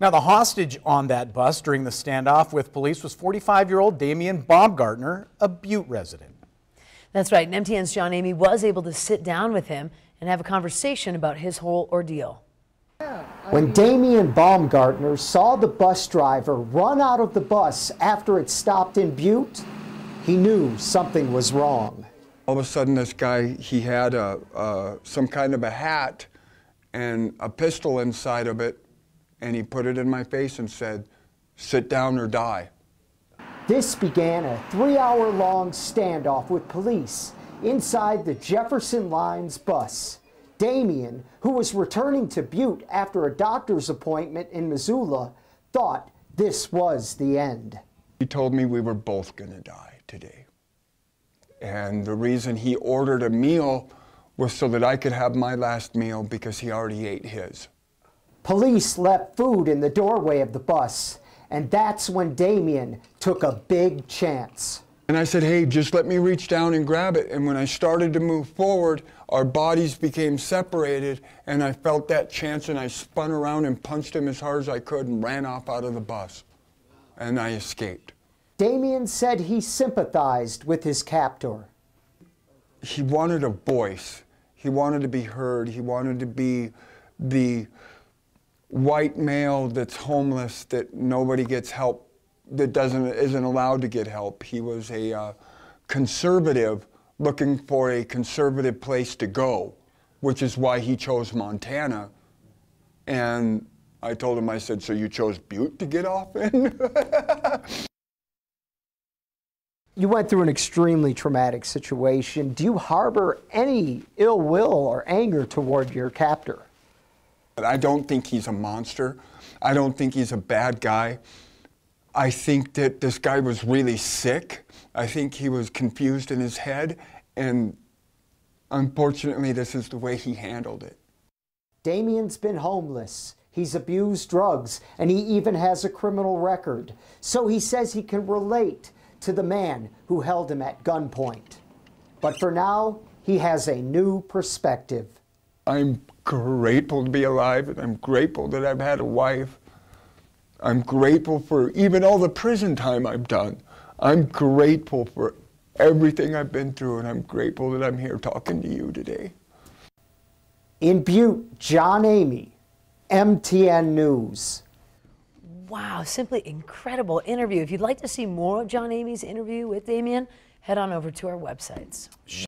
Now, the hostage on that bus during the standoff with police was 45-year-old Dameane Baumgartner, a Butte resident. That's right. And MTN's John Amy was able to sit down with him and have a conversation about his whole ordeal. When Dameane Baumgartner saw the bus driver run out of the bus after it stopped in Butte, he knew something was wrong. All of a sudden, this guy, he had some kind of a hat and a pistol inside of it, and he put it in my face and said, "Sit down or die." This began a 3-hour-long standoff with police inside the Jefferson Line's bus. Dameane, who was returning to Butte after a doctor's appointment in Missoula, thought this was the end. He told me we were both going to die today. And the reason he ordered a meal was so that I could have my last meal because he already ate his. Police left food in the doorway of the bus, and that's when Dameane took a big chance. And I said, "Hey, just let me reach down and grab it." And when I started to move forward, our bodies became separated, and I felt that chance, and I spun around and punched him as hard as I could and ran off out of the bus. And I escaped. Dameane said he sympathized with his captor. He wanted a voice. He wanted to be heard. He wanted to be the white male that's homeless, that nobody gets help, that isn't allowed to get help. He was a conservative looking for a conservative place to go, which is why he chose Montana. And I told him, I said, "So you chose Butte to get off in?" You went through an extremely traumatic situation. Do you harbor any ill will or anger toward your captor? I don't think he's a monster. I don't think he's a bad guy. I think that this guy was really sick. I think he was confused in his head, and unfortunately, this is the way he handled it. Dameane's been homeless. He's abused drugs, and he even has a criminal record. So he says he can relate to the man who held him at gunpoint. But for now, he has a new perspective. I'm grateful to be alive, and I'm grateful that I've had a wife. I'm grateful for even all the prison time I've done. I'm grateful for everything I've been through, and I'm grateful that I'm here talking to you today. In Butte, John Amy, MTN News. Wow, simply incredible interview. If you'd like to see more of John Amy's interview with Dameane, head on over to our websites.